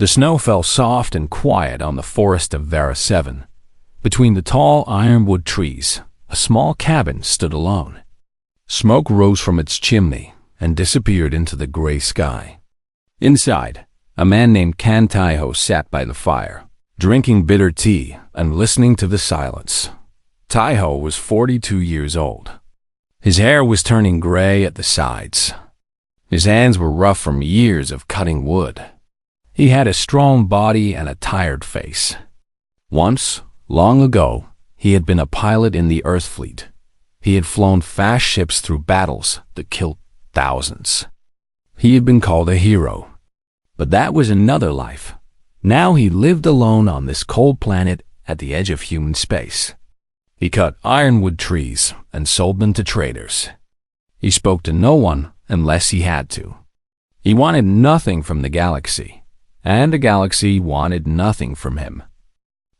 The snow fell soft and quiet on the forest of Vera 7. Between the tall ironwood trees, a small cabin stood alone. Smoke rose from its chimney and disappeared into the gray sky. Inside, a man named Kan Taiho sat by the fire, drinking bitter tea and listening to the silence. Taiho was 42 years old. His hair was turning gray at the sides. His hands were rough from years of cutting wood. He had a strong body and a tired face. Once, long ago, he had been a pilot in the Earth fleet. He had flown fast ships through battles that killed thousands. He had been called a hero. But that was another life. Now he lived alone on this cold planet at the edge of human space. He cut ironwood trees and sold them to traders. He spoke to no one unless he had to. He wanted nothing from the galaxy, and the galaxy wanted nothing from him.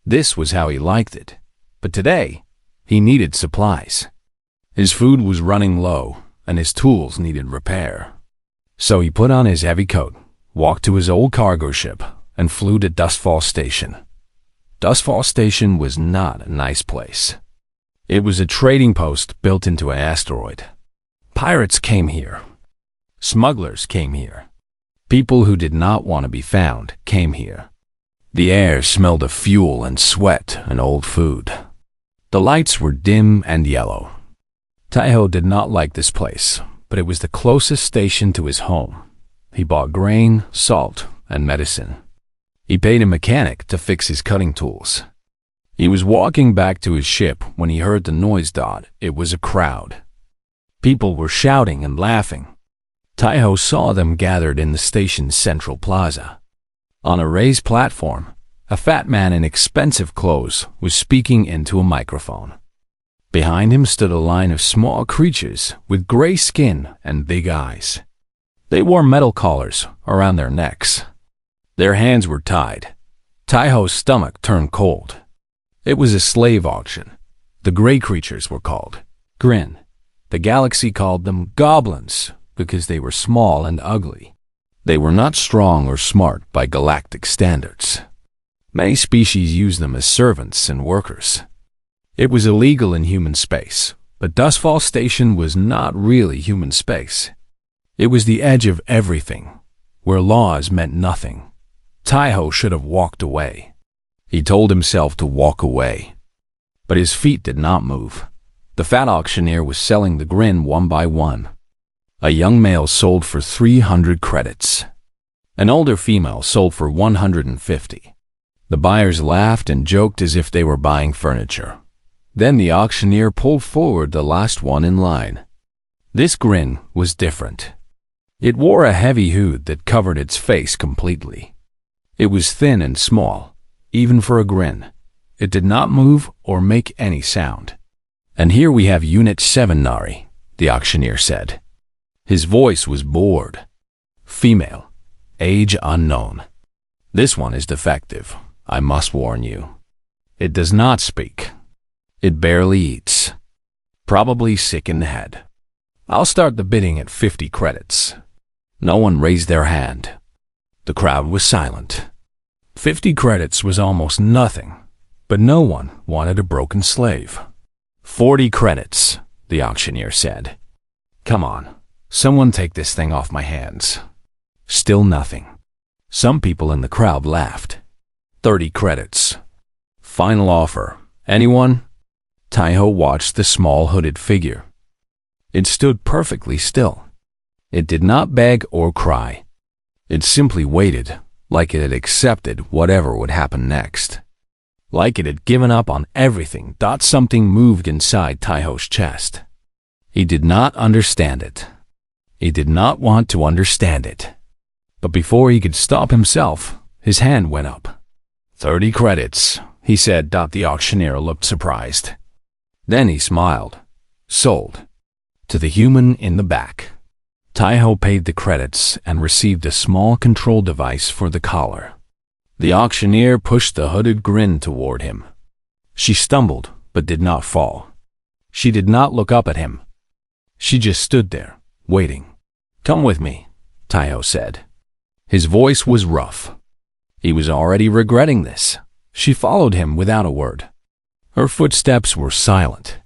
This was how he liked it. But today, he needed supplies. His food was running low, and his tools needed repair. So he put on his heavy coat, walked to his old cargo ship, and flew to Dustfall Station. Dustfall Station was not a nice place. It was a trading post built into an asteroid. Pirates came here. Smugglers came here. People who did not want to be found came here. The air smelled of fuel and sweat and old food. The lights were dim and yellow. Taiho did not like this place, but it was the closest station to his home. He bought grain, salt, and medicine. He paid a mechanic to fix his cutting tools. He was walking back to his ship when he heard the noise dot. It was a crowd. People were shouting and laughing. Taiho saw them gathered in the station's central plaza. On a raised platform, a fat man in expensive clothes was speaking into a microphone. Behind him stood a line of small creatures with gray skin and big eyes. They wore metal collars around their necks. Their hands were tied. Taiho's stomach turned cold. It was a slave auction. The gray creatures were called Grin. The galaxy called them goblins because they were small and ugly. They were not strong or smart by galactic standards. Many species used them as servants and workers. It was illegal in human space, but Dustfall Station was not really human space. It was the edge of everything, where laws meant nothing. Taiho should have walked away. He told himself to walk away. But his feet did not move. The fat auctioneer was selling the Grin one by one. A young male sold for 300 credits. An older female sold for 150. The buyers laughed and joked as if they were buying furniture. Then the auctioneer pulled forward the last one in line. This Grin was different. It wore a heavy hood that covered its face completely. It was thin and small, even for a Grin. It did not move or make any sound. And here we have Unit 7 Nari, the auctioneer said. His voice was bored. Female, age unknown. This one is defective, I must warn you. It does not speak. It barely eats. Probably sick in the head. I'll start the bidding at 50 credits. No one raised their hand. The crowd was silent. 50 credits was almost nothing, but no one wanted a broken slave. 40 credits, the auctioneer said. Come on, someone take this thing off my hands. Still nothing. Some people in the crowd laughed. 30 credits. Final offer. Anyone? Taiho watched the small hooded figure. It stood perfectly still. It did not beg or cry. It simply waited, like it had accepted whatever would happen next. Like it had given up on everything. Something moved inside Taiho's chest. He did not understand it. He did not want to understand it. But before he could stop himself, his hand went up. 30 credits, he said. The auctioneer looked surprised. Then he smiled. Sold. To the human in the back. Taiho paid the credits and received a small control device for the collar. The auctioneer pushed the hooded Grin toward him. She stumbled, but did not fall. She did not look up at him. She just stood there, waiting. Come with me, Taiho said. His voice was rough. He was already regretting this. She followed him without a word. Her footsteps were silent.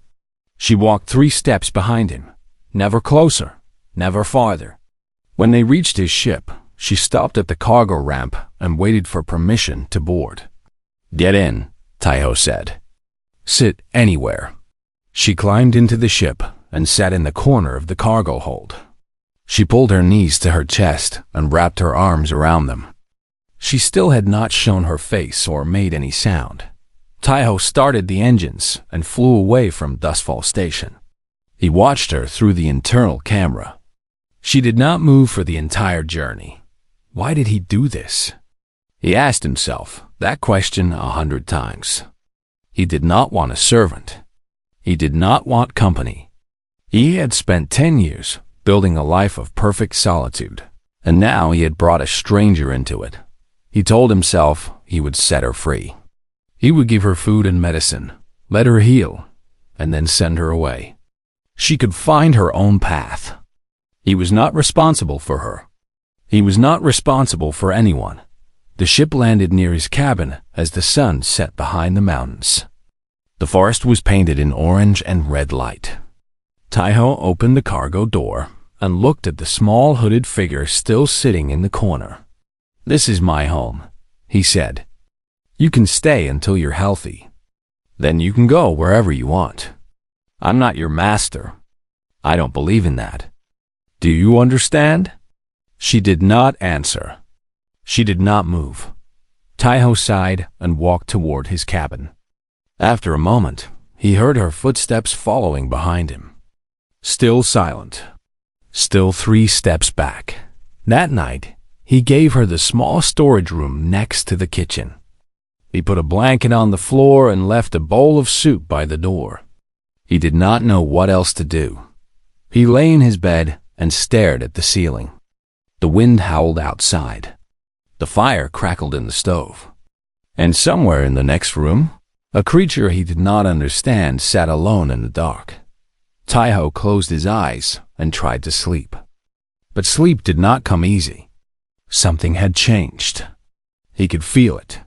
She walked 3 steps behind him, never closer, never farther. When they reached his ship, she stopped at the cargo ramp and waited for permission to board. "Get in," Taiho said. "Sit anywhere." She climbed into the ship and sat in the corner of the cargo hold. She pulled her knees to her chest and wrapped her arms around them. She still had not shown her face or made any sound. Taiho started the engines and flew away from Dustfall Station. He watched her through the internal camera. She did not move for the entire journey. Why did he do this? He asked himself that question 100 times. He did not want a servant. He did not want company. He had spent 10 years building a life of perfect solitude, and now he had brought a stranger into it. He told himself he would set her free. He would give her food and medicine, let her heal, and then send her away. She could find her own path. He was not responsible for her. He was not responsible for anyone. The ship landed near his cabin as the sun set behind the mountains. The forest was painted in orange and red light. Taiho opened the cargo door and looked at the small hooded figure still sitting in the corner. "This is my home," he said. "You can stay until you're healthy. Then you can go wherever you want. I'm not your master. I don't believe in that. Do you understand?" She did not answer. She did not move. Taiho sighed and walked toward his cabin. After a moment, he heard her footsteps following behind him. Still silent. Still 3 steps back. That night, he gave her the small storage room next to the kitchen. He put a blanket on the floor and left a bowl of soup by the door. He did not know what else to do. He lay in his bed and stared at the ceiling. The wind howled outside. The fire crackled in the stove. And somewhere in the next room, a creature he did not understand sat alone in the dark. Taiho closed his eyes and tried to sleep. But sleep did not come easy. Something had changed. He could feel it.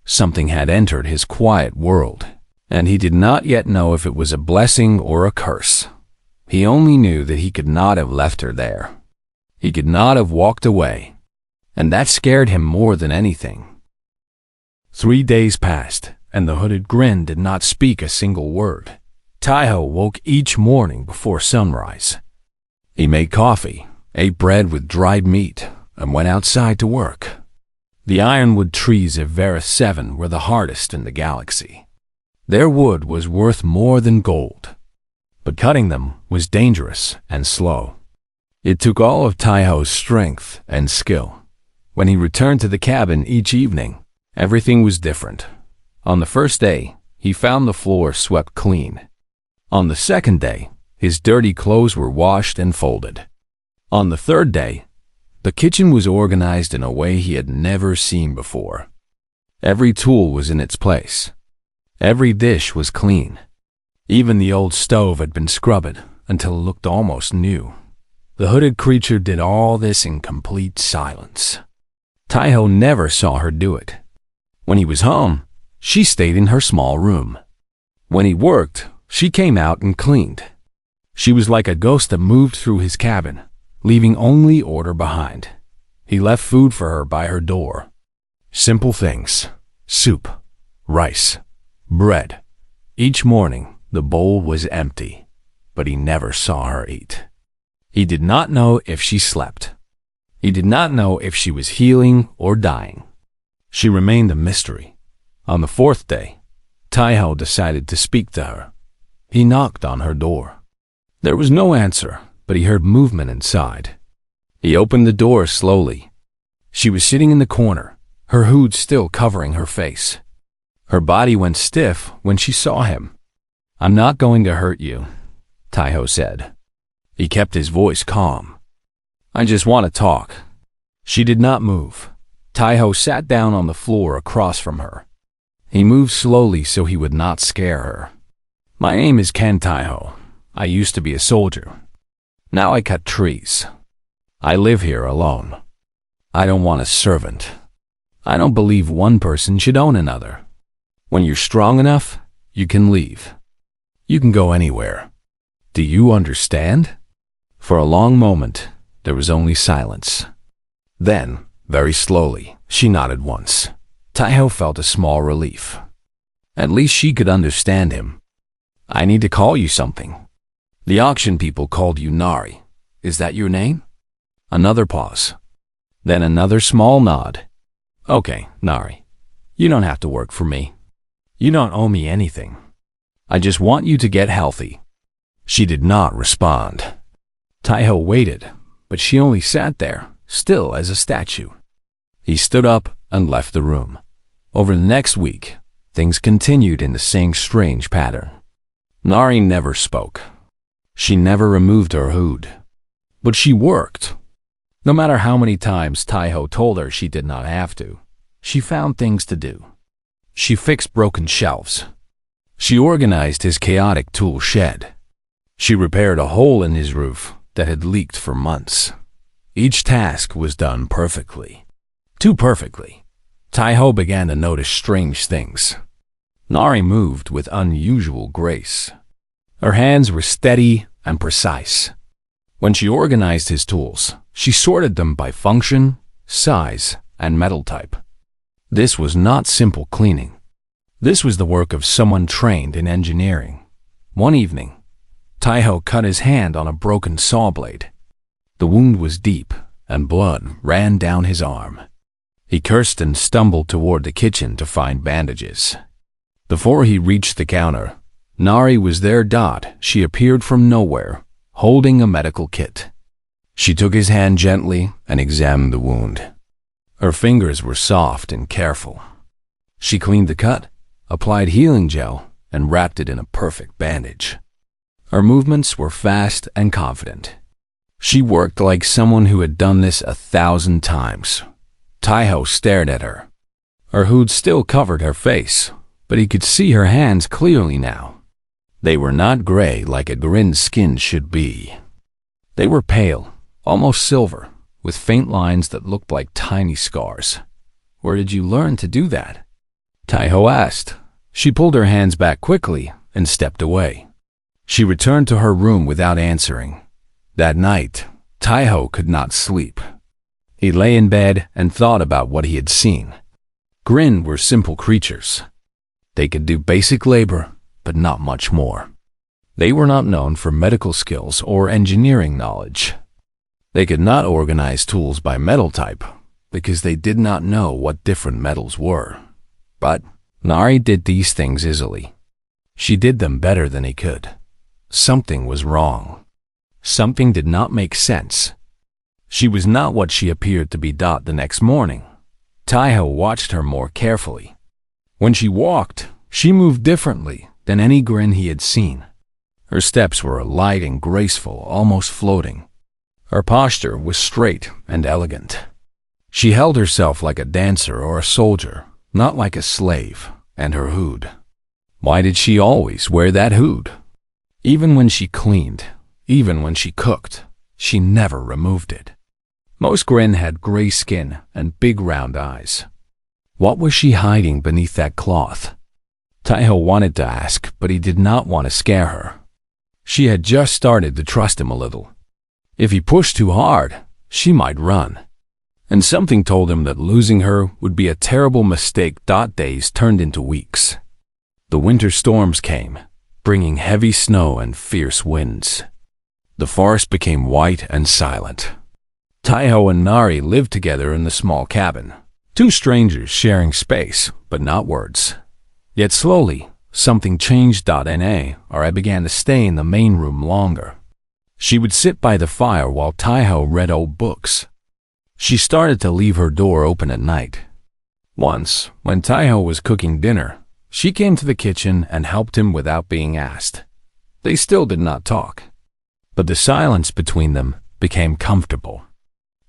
Something had entered his quiet world, and he did not yet know if it was a blessing or a curse. He only knew that he could not have left her there. He could not have walked away, and that scared him more than anything. 3 days passed, and the hooded grin did not speak a single word. Taiho woke each morning before sunrise. He made coffee, ate bread with dried meat, and went outside to work. The ironwood trees of Varus 7 were the hardest in the galaxy. Their wood was worth more than gold, but cutting them was dangerous and slow. It took all of Taiho's strength and skill. When he returned to the cabin each evening, everything was different. On the first day, he found the floor swept clean. On the second day, his dirty clothes were washed and folded. On the third day, the kitchen was organized in a way he had never seen before. Every tool was in its place. Every dish was clean. Even the old stove had been scrubbed until it looked almost new. The hooded creature did all this in complete silence. Taiho never saw her do it. When he was home, she stayed in her small room. When he worked, she came out and cleaned. She was like a ghost that moved through his cabin, leaving only order behind. He left food for her by her door. Simple things: soup, rice, bread. Each morning, the bowl was empty, but he never saw her eat. He did not know if she slept. He did not know if she was healing or dying. She remained a mystery. On the 4th day, Taiho decided to speak to her. He knocked on her door. There was no answer, but he heard movement inside. He opened the door slowly. She was sitting in the corner, her hood still covering her face. Her body went stiff when she saw him. "I'm not going to hurt you," Taiho said. He kept his voice calm. "I just want to talk." She did not move. Taiho sat down on the floor across from her. He moved slowly so he would not scare her. "My name is Ken Taiho. I used to be a soldier. Now I cut trees. I live here alone. I don't want a servant. I don't believe one person should own another. When you're strong enough, you can leave. You can go anywhere. Do you understand? For a long moment, there was only silence. Then, very slowly, she nodded once. Taiho felt a small relief. At least she could understand him. I need to call you something. The auction people called you Nari. Is that your name? Another pause. Then another small nod. Okay, Nari. You don't have to work for me. You don't owe me anything. I just want you to get healthy. She did not respond. Taiho waited, but she only sat there, still as a statue. He stood up and left the room. Over the next week, things continued in the same strange pattern. Nari never spoke. She never removed her hood. But she worked. No matter how many times Taiho told her she did not have to, she found things to do. She fixed broken shelves. She organized his chaotic tool shed. She repaired a hole in his roof that had leaked for months. Each task was done perfectly. Too perfectly. Taiho began to notice strange things. Nari moved with unusual grace. Her hands were steady and precise. When she organized his tools, she sorted them by function, size, and metal type. This was not simple cleaning. This was the work of someone trained in engineering. One evening, Taiho cut his hand on a broken saw blade. The wound was deep, and blood ran down his arm. He cursed and stumbled toward the kitchen to find bandages. Before he reached the counter, Nari was there. She appeared from nowhere, holding a medical kit. She took his hand gently and examined the wound. Her fingers were soft and careful. She cleaned the cut, applied healing gel, and wrapped it in a perfect bandage. Her movements were fast and confident. She worked like someone who had done this 1,000 times. Taiho stared at her. Her hood still covered her face, but he could see her hands clearly now. They were not gray like a Grin's skin should be. They were pale, almost silver, with faint lines that looked like tiny scars. Where did you learn to do that? Taiho asked. She pulled her hands back quickly and stepped away. She returned to her room without answering. That night, Taiho could not sleep. He lay in bed and thought about what he had seen. Grin were simple creatures. They could do basic labor, but not much more. They were not known for medical skills or engineering knowledge. They could not organize tools by metal type because they did not know what different metals were. But Nari did these things easily. She did them better than he could. Something was wrong. Something did not make sense. She was not what she appeared to be. The next morning, Taiho watched her more carefully. When she walked, she moved differently than any Grin he had seen. Her steps were light and graceful, almost floating. Her posture was straight and elegant. She held herself like a dancer or a soldier, not like a slave, and her hood. Why did she always wear that hood? Even when she cleaned, even when she cooked, she never removed it. Most Grin had gray skin and big round eyes. What was she hiding beneath that cloth? Taiho wanted to ask, but he did not want to scare her. She had just started to trust him a little. If he pushed too hard, she might run. And something told him that losing her would be a terrible mistake. Days turned into weeks. The winter storms came, bringing heavy snow and fierce winds. The forest became white and silent. Taiho and Nari lived together in the small cabin. Two strangers sharing space, but not words. Yet slowly, something changed. I began to stay in the main room longer. She would sit by the fire while Taiho read old books. She started to leave her door open at night. Once, when Taiho was cooking dinner, she came to the kitchen and helped him without being asked. They still did not talk, but the silence between them became comfortable.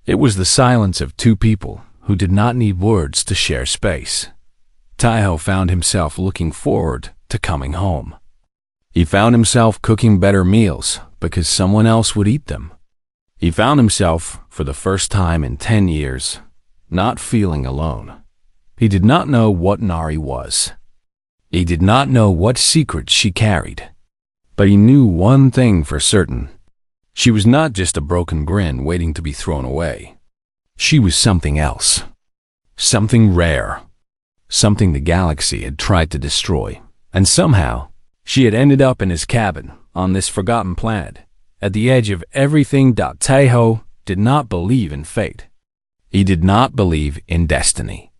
It was the silence of two people who did not need words to share space. Taiho found himself looking forward to coming home. He found himself cooking better meals because someone else would eat them. He found himself, for the first time in 10 years, not feeling alone. He did not know what Nari was. He did not know what secrets she carried. But he knew one thing for certain. She was not just a broken grin waiting to be thrown away. She was something else. Something rare. Something the galaxy had tried to destroy. And somehow, she had ended up in his cabin on this forgotten planet, at the edge of everything. Taiho did not believe in fate. He did not believe in destiny.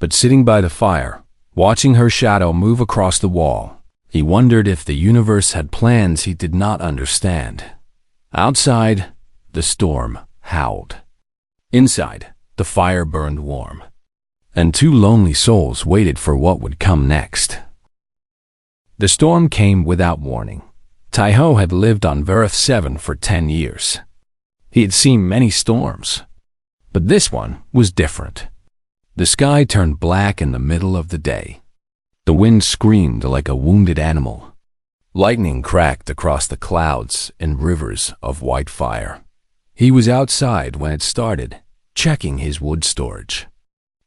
But sitting by the fire, watching her shadow move across the wall, he wondered if the universe had plans he did not understand. Outside, the storm howled. Inside, the fire burned warm. And two lonely souls waited for what would come next. The storm came without warning. Taiho had lived on Verith 7 for 10 years. He had seen many storms. But this one was different. The sky turned black in the middle of the day. The wind screamed like a wounded animal. Lightning cracked across the clouds in rivers of white fire. He was outside when it started, checking his wood storage.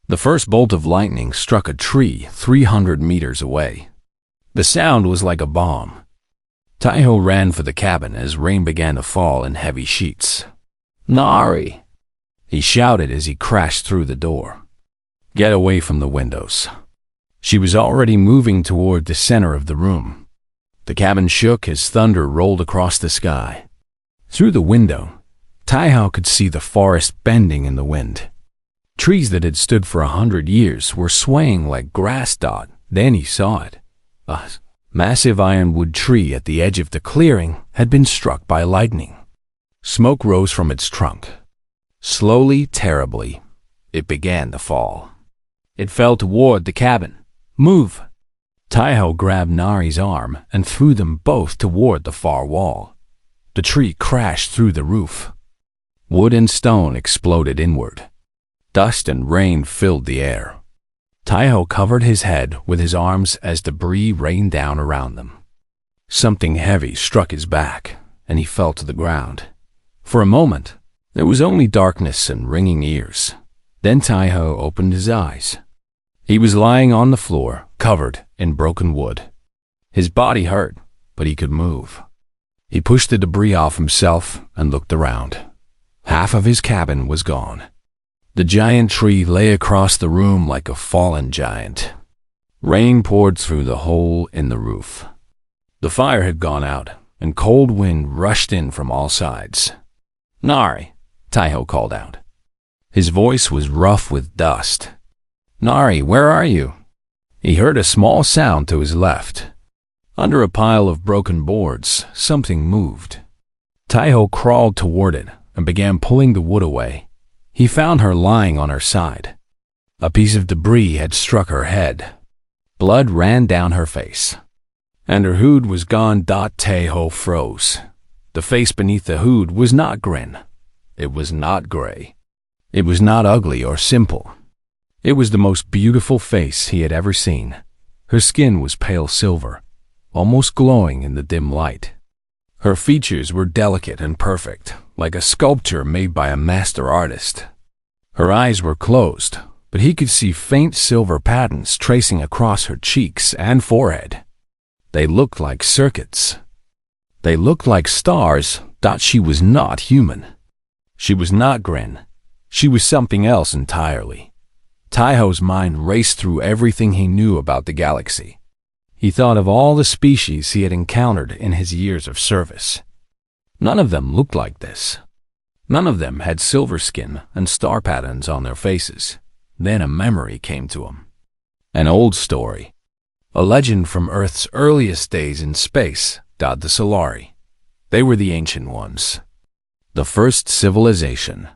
The first bolt of lightning struck a tree 300 meters away. The sound was like a bomb. Taiho ran for the cabin as rain began to fall in heavy sheets. "Nari!" he shouted as he crashed through the door. "Get away from the windows." She was already moving toward the center of the room. The cabin shook as thunder rolled across the sky. Through the window, Taiho could see the forest bending in the wind. Trees that had stood for 100 years were swaying like grass. Then he saw it. A massive ironwood tree at the edge of the clearing had been struck by lightning. Smoke rose from its trunk. Slowly, terribly, it began to fall. It fell toward the cabin. "Move!" Taiho grabbed Nari's arm and threw them both toward the far wall. The tree crashed through the roof. Wood and stone exploded inward. Dust and rain filled the air. Taiho covered his head with his arms as debris rained down around them. Something heavy struck his back, and he fell to the ground. For a moment, there was only darkness and ringing ears. Then Taiho opened his eyes. He was lying on the floor, covered in broken wood. His body hurt, but he could move. He pushed the debris off himself and looked around. Half of his cabin was gone. The giant tree lay across the room like a fallen giant. Rain poured through the hole in the roof. The fire had gone out, and cold wind rushed in from all sides. "Nari!" Taiho called out. His voice was rough with dust. "Nari, where are you?" He heard a small sound to his left. Under a pile of broken boards, something moved. Taiho crawled toward it and began pulling the wood away. He found her lying on her side. A piece of debris had struck her head. Blood ran down her face. And her hood was gone. Taiho froze. The face beneath the hood was not grin. It was not gray. It was not ugly or simple. It was the most beautiful face he had ever seen. Her skin was pale silver, almost glowing in the dim light. Her features were delicate and perfect, like a sculpture made by a master artist. Her eyes were closed, but he could see faint silver patterns tracing across her cheeks and forehead. They looked like circuits. They looked like stars. She was not human. She was not Grin. She was something else entirely. Taiho's mind raced through everything he knew about the galaxy. He thought of all the species he had encountered in his years of service. None of them looked like this. None of them had silver skin and star patterns on their faces. Then a memory came to him. An old story. A legend from Earth's earliest days in space. The Solari. They were the ancient ones. The first civilization.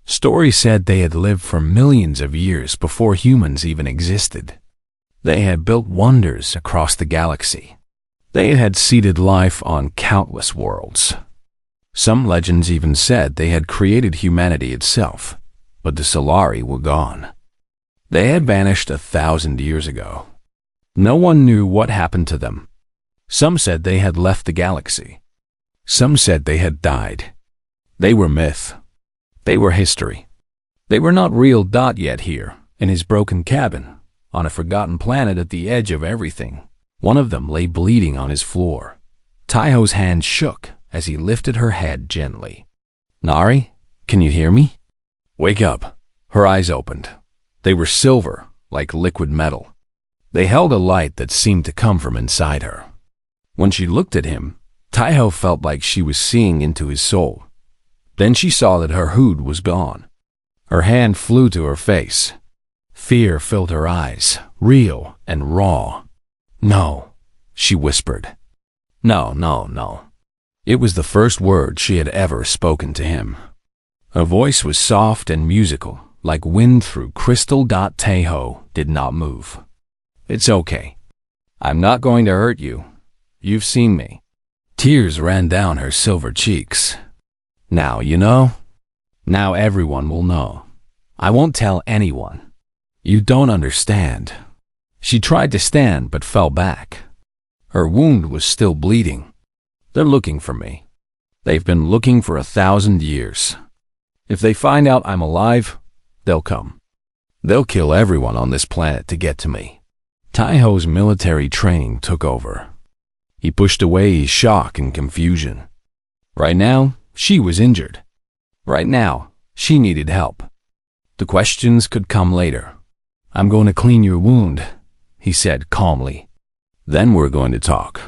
Story said they had lived for millions of years before humans even existed. They had built wonders across the galaxy. They had seeded life on countless worlds. Some legends even said they had created humanity itself, but the Solari were gone. They had vanished 1,000 years ago. No one knew what happened to them. Some said they had left the galaxy. Some said they had died. They were myth. They were history. They were not real. Yet here, In his broken cabin, on a forgotten planet at the edge of everything, one of them lay bleeding on his floor. Taiho's hand shook as he lifted her head gently. "Nari, can you hear me?" "Wake up." Her eyes opened. They were silver, like liquid metal. They held a light that seemed to come from inside her. When she looked at him, Taiho felt like she was seeing into his soul. Then she saw that her hood was gone. Her hand flew to her face. Fear filled her eyes, real and raw. "No," she whispered. "No, no, no." It was the first word she had ever spoken to him. Her voice was soft and musical, like wind through crystal. Taiho did not move. "It's okay. I'm not going to hurt you. You've seen me." Tears ran down her silver cheeks. "Now you know. Now everyone will know. I won't tell anyone. You don't understand." She tried to stand but fell back. Her wound was still bleeding. "They're looking for me. They've been looking for 1,000 years. If they find out I'm alive, they'll come. They'll kill everyone on this planet to get to me." Taiho's military training took over. He pushed away his shock and confusion. Right now, she was injured. Right now, she needed help. The questions could come later. "I'm going to clean your wound," he said calmly. "Then we're going to talk.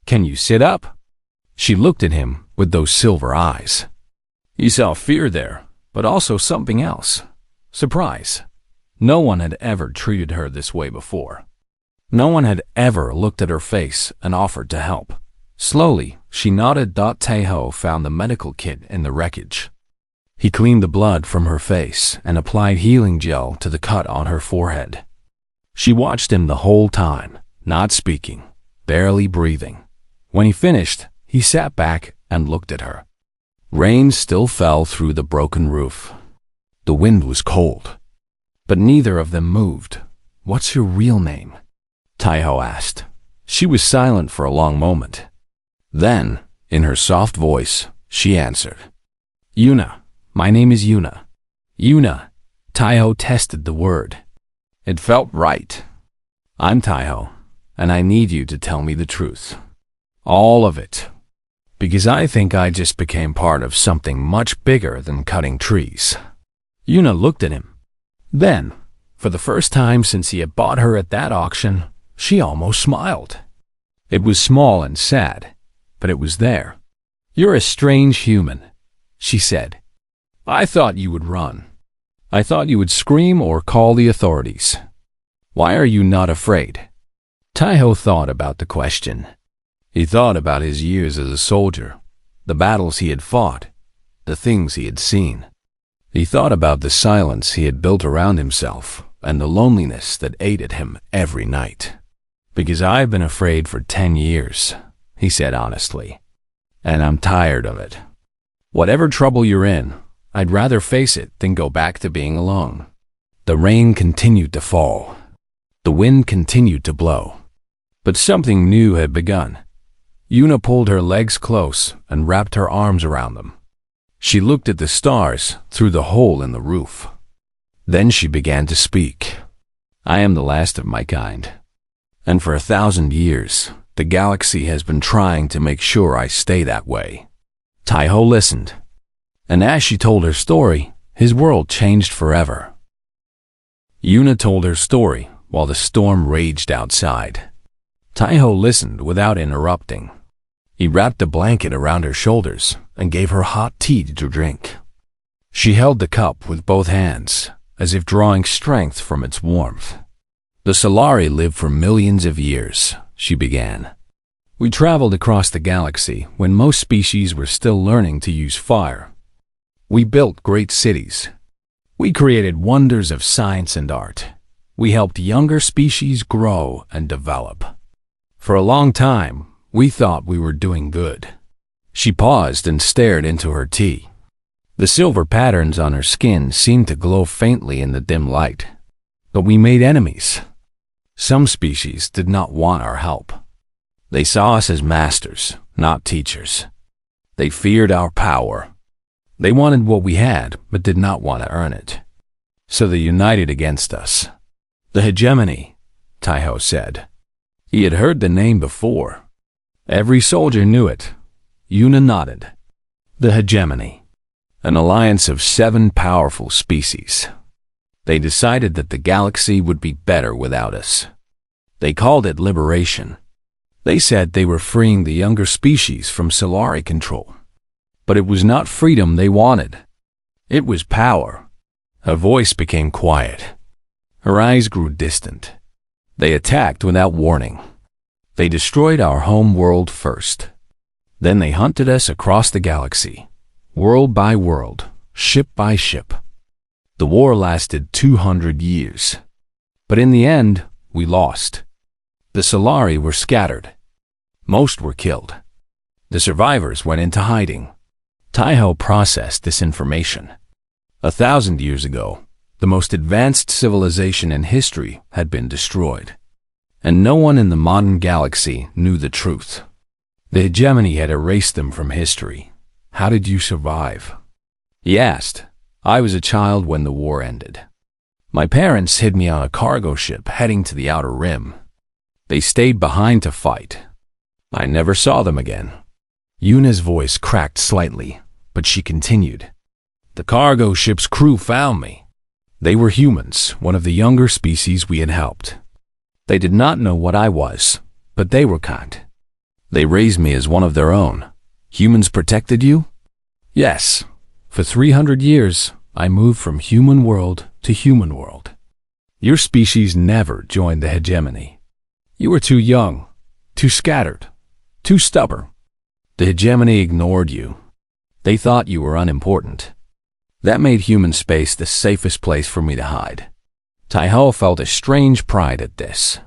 Can you sit up?" She looked at him with those silver eyes. He saw fear there, but also something else. Surprise. No one had ever treated her this way before. No one had ever looked at her face and offered to help. Slowly, she nodded. Taiho found the medical kit in the wreckage. He cleaned the blood from her face and applied healing gel to the cut on her forehead. She watched him the whole time, not speaking, barely breathing. When he finished, he sat back and looked at her. Rain still fell through the broken roof. The wind was cold. But neither of them moved. "What's your real name?" Taiho asked. She was silent for a long moment. Then, in her soft voice, she answered. "Yuna. My name is Yuna." "Yuna." Taiho tested the word. It felt right. "I'm Taiho, and I need you to tell me the truth. All of it. Because I think I just became part of something much bigger than cutting trees." Yuna looked at him. Then, for the first time since he had bought her at that auction, she almost smiled. It was small and sad, but it was there. "You're a strange human," she said. "I thought you would run. I thought you would scream or call the authorities. Why are you not afraid?" Taiho thought about the question. He thought about his years as a soldier, the battles he had fought, the things he had seen. He thought about the silence he had built around himself and the loneliness that ate at him every night. "Because I've been afraid for 10 years, he said honestly, "and I'm tired of it. Whatever trouble you're in, I'd rather face it than go back to being alone." The rain continued to fall. The wind continued to blow. But something new had begun. Yuna pulled her legs close and wrapped her arms around them. She looked at the stars through the hole in the roof. Then she began to speak. "I am the last of my kind. And for 1,000 years, the galaxy has been trying to make sure I stay that way." Taiho listened. And as she told her story, his world changed forever. Yuna told her story while the storm raged outside. Taiho listened without interrupting. He wrapped a blanket around her shoulders and gave her hot tea to drink. She held the cup with both hands, as if drawing strength from its warmth. "The Solari lived for millions of years," she began. "We traveled across the galaxy when most species were still learning to use fire. We built great cities. We created wonders of science and art. We helped younger species grow and develop. For a long time, we thought we were doing good." She paused and stared into her tea. The silver patterns on her skin seemed to glow faintly in the dim light. "But we made enemies. Some species did not want our help. They saw us as masters, not teachers. They feared our power. They wanted what we had, but did not want to earn it. So they united against us. The hegemony, Taiho said. He had heard the name before. Every soldier knew it. Yuna nodded. The hegemony. An alliance of 7 powerful species. They decided that the galaxy would be better without us. They called it liberation. They said they were freeing the younger species from Solari control. But it was not freedom they wanted. It was power. Her voice became quiet. Her eyes grew distant. They attacked without warning. They destroyed our home world first. Then they hunted us across the galaxy, world by world, ship by ship. The war lasted 200 years. But in the end, we lost. The Solari were scattered. Most were killed. The survivors went into hiding. Taiho processed this information. 1,000 years ago, the most advanced civilization in history had been destroyed. And no one in the modern galaxy knew the truth. The hegemony had erased them from history. How did you survive? He asked. I was a child when the war ended. My parents hid me on a cargo ship heading to the Outer Rim. They stayed behind to fight. I never saw them again. Yuna's voice cracked slightly, but she continued. The cargo ship's crew found me. They were humans, one of the younger species we had helped. They did not know what I was, but they were kind. They raised me as one of their own. Humans protected you? Yes. For 300 years, I moved from human world to human world. Your species never joined the hegemony. You were too young, too scattered, too stubborn. The hegemony ignored you. They thought you were unimportant. That made human space the safest place for me to hide. Taiho felt a strange pride at this.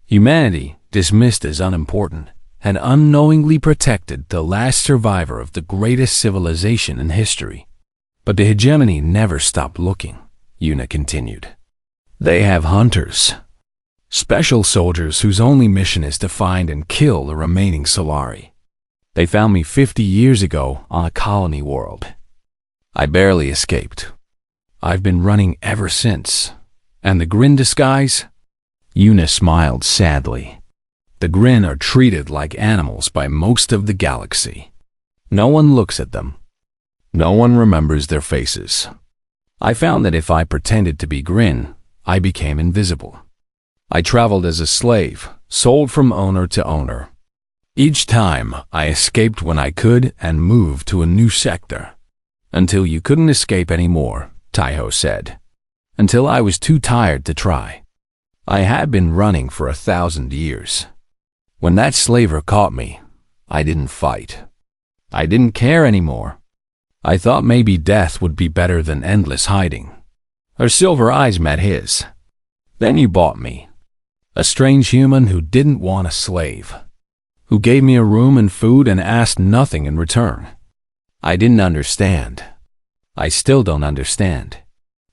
Humanity, dismissed as unimportant, had unknowingly protected the last survivor of the greatest civilization in history. But the hegemony never stopped looking, Yuna continued. They have hunters. Special soldiers whose only mission is to find and kill the remaining Solari. They found me 50 years ago on a colony world. I barely escaped. I've been running ever since. And the Grin disguise? Yuna smiled sadly. The Grin are treated like animals by most of the galaxy. No one looks at them. No one remembers their faces. I found that if I pretended to be Grin, I became invisible. I traveled as a slave, sold from owner to owner. Each time, I escaped when I could and moved to a new sector. Until you couldn't escape anymore, Taiho said. Until I was too tired to try. I had been running for 1,000 years. When that slaver caught me, I didn't fight. I didn't care anymore. I thought maybe death would be better than endless hiding. Her silver eyes met his. Then you bought me. A strange human who didn't want a slave. Who gave me a room and food and asked nothing in return. I didn't understand. I still don't understand.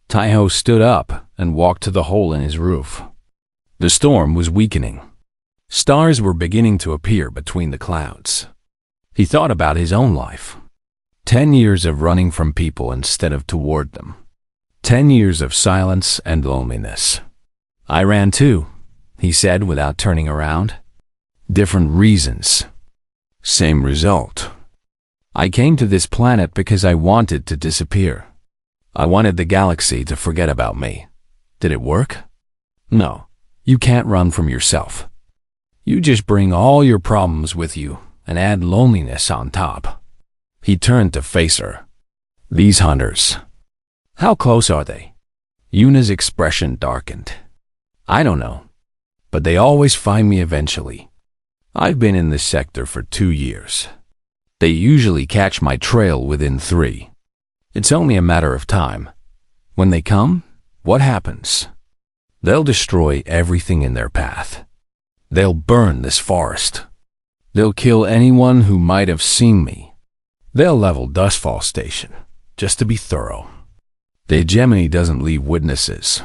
Taiho stood up and walked to the hole in his roof. The storm was weakening. Stars were beginning to appear between the clouds. He thought about his own life. 10 years of running from people instead of toward them. 10 years of silence and loneliness. I ran too, he said without turning around. Different reasons. Same result. I came to this planet because I wanted to disappear. I wanted the galaxy to forget about me. Did it work? No, you can't run from yourself. You just bring all your problems with you and add loneliness on top. He turned to face her. These hunters. How close are they? Yuna's expression darkened. I don't know, but they always find me eventually. I've been in this sector for 2 years. They usually catch my trail within 3. It's only a matter of time. When they come, what happens? They'll destroy everything in their path. They'll burn this forest. They'll kill anyone who might have seen me. They'll level Dustfall Station, just to be thorough. The hegemony doesn't leave witnesses.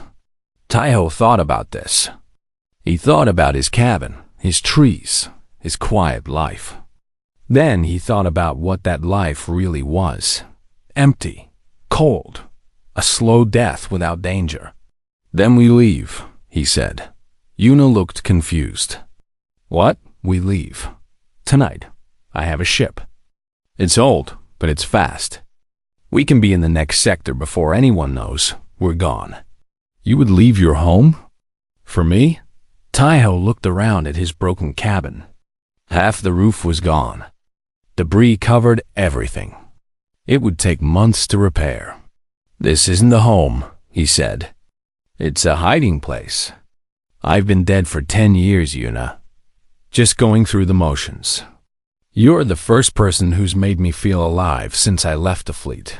Taiho thought about this. He thought about his cabin, his trees, his quiet life. Then he thought about what that life really was. Empty, cold, a slow death without danger. Then we leave, he said. Yuna looked confused. What? We leave? Tonight. I have a ship. It's old, but it's fast. We can be in the next sector before anyone knows we're gone. You would leave your home? For me? Taiho looked around at his broken cabin. Half the roof was gone. Debris covered everything. It would take months to repair. This isn't a home, he said. It's a hiding place. I've been dead for 10 years, Yuna. Just going through the motions. You're the first person who's made me feel alive since I left the fleet.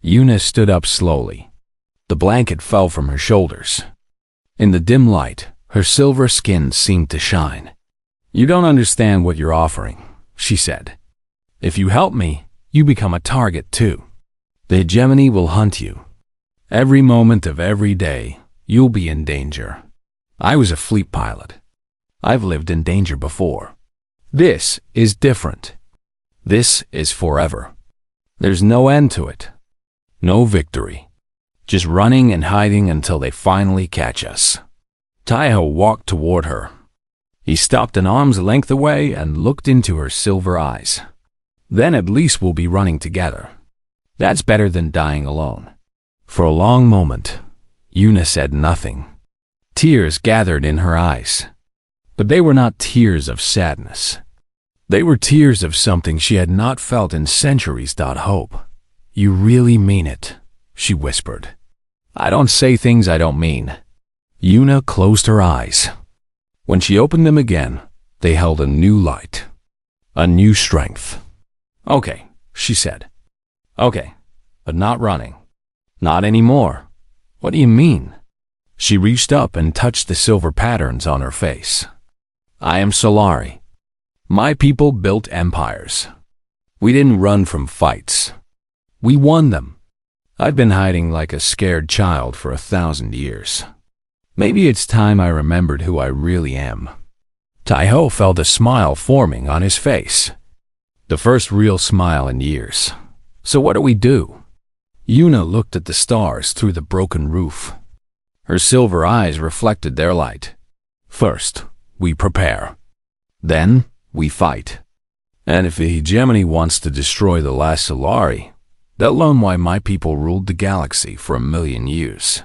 Yuna stood up slowly. The blanket fell from her shoulders. In the dim light, her silver skin seemed to shine. You don't understand what you're offering, she said. If you help me, you become a target too. The hegemony will hunt you. Every moment of every day, you'll be in danger. I was a fleet pilot. I've lived in danger before. This is different. This is forever. There's no end to it. No victory. Just running and hiding until they finally catch us. Taiho walked toward her. He stopped an arm's length away and looked into her silver eyes. Then at least we'll be running together. That's better than dying alone. For a long moment, Yuna said nothing. Tears gathered in her eyes. But they were not tears of sadness. They were tears of something she had not felt in centuries. Hope. You really mean it, she whispered. I don't say things I don't mean. Yuna closed her eyes. When she opened them again, they held a new light. A new strength. Okay, she said. Okay, but not running. Not anymore. What do you mean? She reached up and touched the silver patterns on her face. I am Solari. My people built empires. We didn't run from fights. We won them. I've been hiding like a scared child for 1,000 years. Maybe it's time I remembered who I really am. Taiho felt a smile forming on his face. The first real smile in years. So what do we do? Yuna looked at the stars through the broken roof. Her silver eyes reflected their light. First, we prepare. Then, we fight. And if the hegemony wants to destroy the last Solari, they'll learn why my people ruled the galaxy for 1,000,000 years.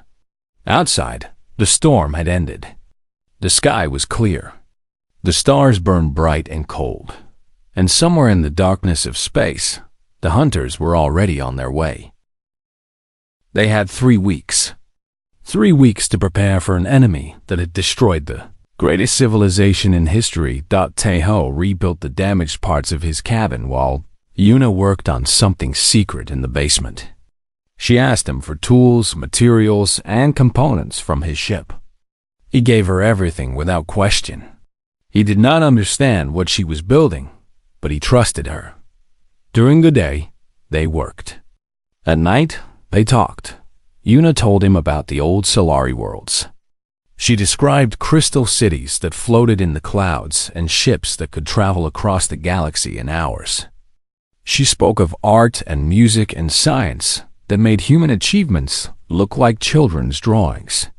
Outside, the storm had ended. The sky was clear. The stars burned bright and cold. And somewhere in the darkness of space, the hunters were already on their way. They had 3 weeks. 3 weeks to prepare for an enemy that had destroyed the greatest civilization in history. Taiho rebuilt the damaged parts of his cabin while Yuna worked on something secret in the basement. She asked him for tools, materials, and components from his ship. He gave her everything without question. He did not understand what she was building, but he trusted her. During the day, they worked. At night, they talked. Yuna told him about the old Solari worlds. She described crystal cities that floated in the clouds and ships that could travel across the galaxy in hours. She spoke of art and music and science that made human achievements look like children's drawings.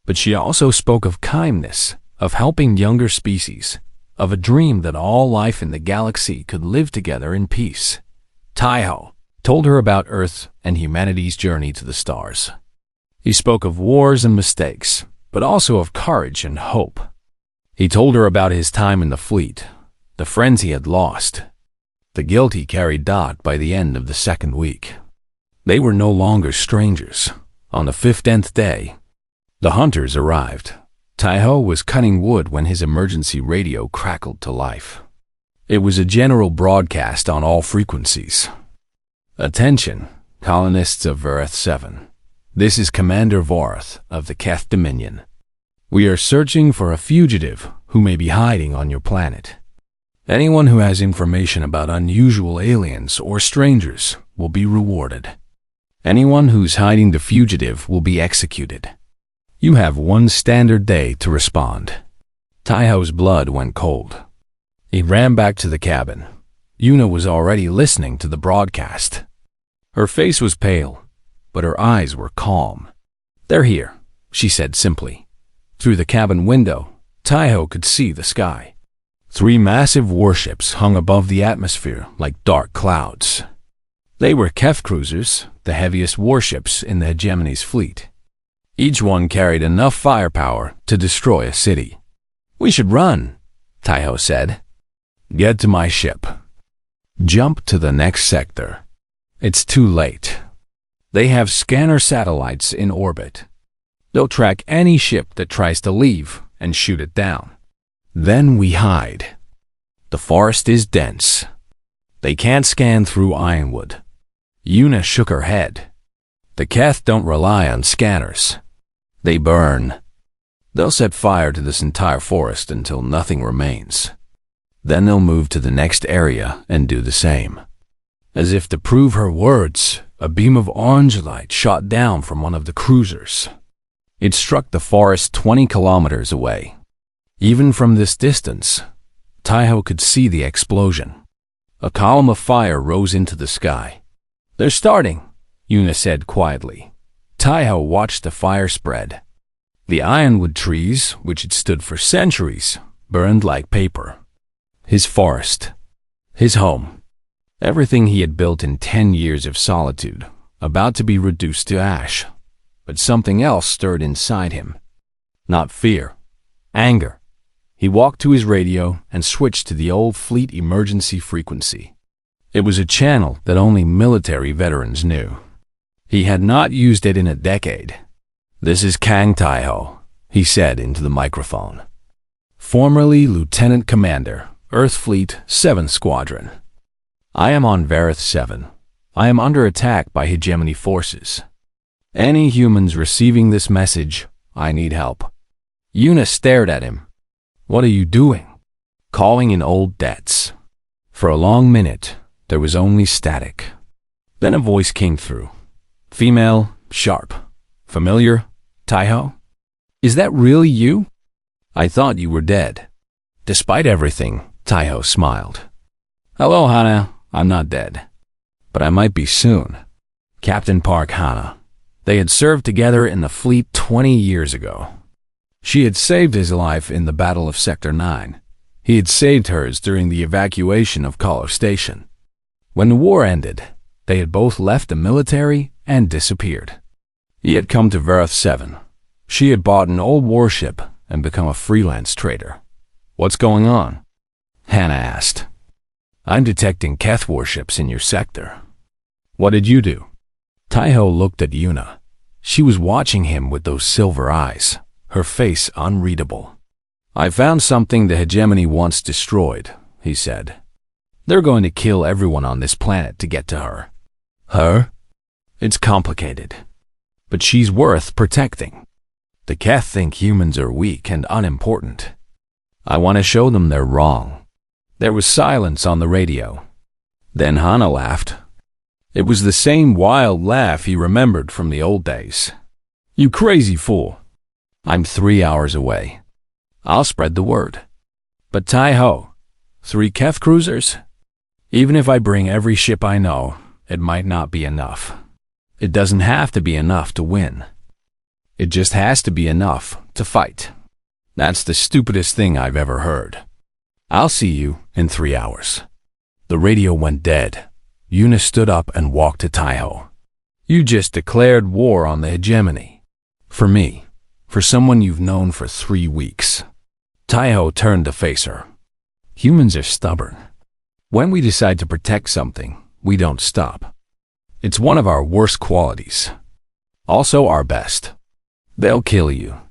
But she also spoke of kindness, of helping younger species, of a dream that all life in the galaxy could live together in peace. Taiho told her about Earth and humanity's journey to the stars. He spoke of wars and mistakes, but also of courage and hope. He told her about his time in the fleet, the friends he had lost, the guilt he carried. By the end of the 2nd week, they were no longer strangers. On the 15th day, the hunters arrived. Taiho was cutting wood when his emergency radio crackled to life. It was a general broadcast on all frequencies. Attention, colonists of Earth 7. This is Commander Vorath of the Keth Dominion. We are searching for a fugitive who may be hiding on your planet. Anyone who has information about unusual aliens or strangers will be rewarded. Anyone who's hiding the fugitive will be executed. You have 1 standard day to respond. Taiho's blood went cold. He ran back to the cabin. Yuna was already listening to the broadcast. Her face was pale, but her eyes were calm. "They're here," she said simply. Through the cabin window, Taiho could see the sky. 3 massive warships hung above the atmosphere like dark clouds. They were Kef cruisers, the heaviest warships in the hegemony's fleet. Each one carried enough firepower to destroy a city. "We should run," Taiho said. "Get to my ship. Jump to the next sector. It's too late. They have scanner satellites in orbit. They'll track any ship that tries to leave and shoot it down. Then we hide. The forest is dense. They can't scan through ironwood." Yuna shook her head. "The Keth don't rely on scanners. They burn. They'll set fire to this entire forest until nothing remains. Then they'll move to the next area and do the same." As if to prove her words, a beam of orange light shot down from one of the cruisers. It struck the forest 20 kilometers away. Even from this distance, Taiho could see the explosion. A column of fire rose into the sky. "They're starting," Yuna said quietly. Taiho watched the fire spread. The ironwood trees, which had stood for centuries, burned like paper. His forest, his home, everything he had built in 10 years of solitude, about to be reduced to ash. But something else stirred inside him. Not fear, anger. He walked to his radio and switched to the old fleet emergency frequency. It was a channel that only military veterans knew. He had not used it in a decade. "This is Kang Taiho," he said into the microphone. "Formerly Lieutenant Commander, Earth Fleet 7th Squadron. I am on Vareth 7. I am under attack by hegemony forces. Any humans receiving this message, I need help." Yuna stared at him. "What are you doing?" "Calling in old debts." For a long minute, there was only static. Then a voice came through. Female, sharp. "Familiar, Taiho? Is that really you? I thought you were dead." Despite everything, Taiho smiled. "Hello, Hana. I'm not dead. But I might be soon." Captain Park Hana. They had served together in the fleet 20 years ago. She had saved his life in the Battle of Sector 9. He had saved hers during the evacuation of Collar Station. When the war ended, they had both left the military and disappeared. He had come to Vareth 7. She had bought an old warship and become a freelance trader. "What's going on?" Hannah asked. "I'm detecting Keth warships in your sector." "What did you do?" Taiho looked at Yuna. She was watching him with those silver eyes, her face unreadable. "I found something the hegemony once destroyed," he said. "They're going to kill everyone on this planet to get to her." "Her? It's complicated. But she's worth protecting. The Keth think humans are weak and unimportant. I want to show them they're wrong." There was silence on the radio. Then Hana laughed. It was the same wild laugh he remembered from the old days. "You crazy fool. I'm 3 hours away. I'll spread the word." "But Taiho, 3 Keth cruisers? Even if I bring every ship I know, it might not be enough. It doesn't have to be enough to win. It just has to be enough to fight. That's the stupidest thing I've ever heard. I'll see you in 3 hours." The radio went dead. Yuna stood up and walked to Taiho. "You just declared war on the hegemony. For me. For someone you've known for 3 weeks." Taiho turned to face her. "Humans are stubborn. When we decide to protect something, we don't stop. It's one of our worst qualities. Also our best. They'll kill you.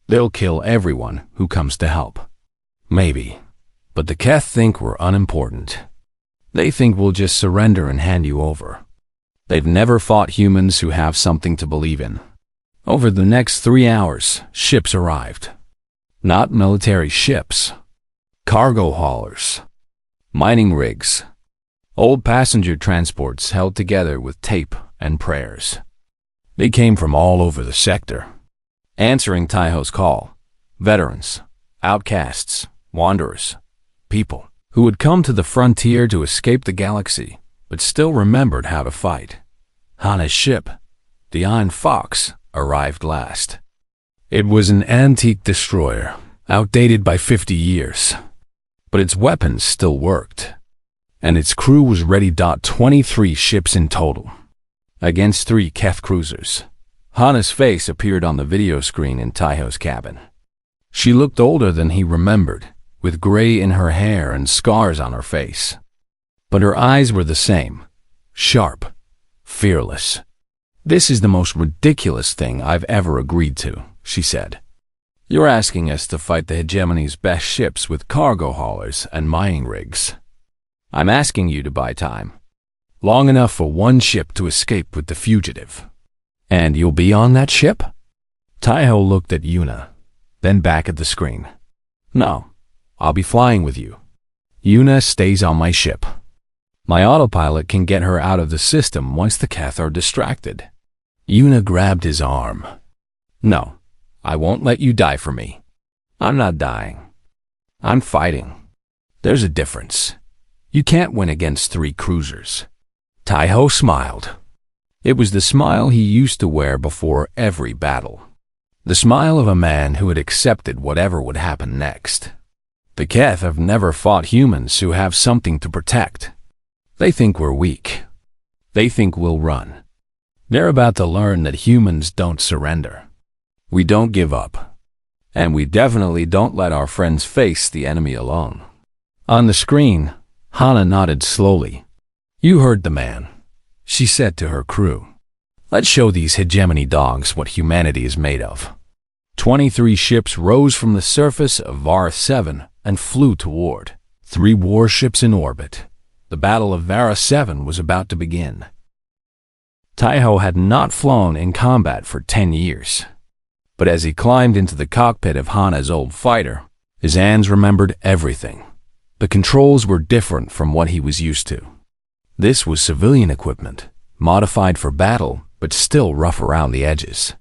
They'll kill everyone who comes to help. Maybe. But the Keth think we're unimportant. They think we'll just surrender and hand you over. They've never fought humans who have something to believe in." Over the next 3 hours, ships arrived. Not military ships. Cargo haulers. Mining rigs. Old passenger transports held together with tape and prayers. They came from all over the sector. Answering Taiho's call. Veterans. Outcasts. Wanderers. People who had come to the frontier to escape the galaxy, but still remembered how to fight. Hana's ship. The Iron Fox arrived last. It was an antique destroyer, outdated by 50 years, but its weapons still worked, and its crew was ready. 23 ships in total, against 3 Keth cruisers. Hana's face appeared on the video screen in Taiho's cabin. She looked older than he remembered, with gray in her hair and scars on her face. But her eyes were the same, sharp, fearless. "This is the most ridiculous thing I've ever agreed to," she said. "You're asking us to fight the hegemony's best ships with cargo haulers and mining rigs. I'm asking you to buy time, long enough for one ship to escape with the fugitive. And you'll be on that ship?" Taiho looked at Yuna, then back at the screen. "No, I'll be flying with you. Yuna stays on my ship. My autopilot can get her out of the system once the Keth are distracted." Yuna grabbed his arm. "No, I won't let you die for me. I'm not dying. I'm fighting. There's a difference. You can't win against 3 cruisers." Taiho smiled. It was the smile he used to wear before every battle. The smile of a man who had accepted whatever would happen next. The Keth have never fought humans who have something to protect. They think we're weak. They think we'll run. They're about to learn that humans don't surrender. We don't give up. And we definitely don't let our friends face the enemy alone. On the screen, Hana nodded slowly. "You heard the man," she said to her crew. "Let's show these hegemony dogs what humanity is made of." 23 ships rose from the surface of Var 7 and flew toward 3 warships in orbit. The Battle of Vara 7 was about to begin. Taiho had not flown in combat for 10 years. But as he climbed into the cockpit of Hana's old fighter, his hands remembered everything. The controls were different from what he was used to. This was civilian equipment, modified for battle, but still rough around the edges.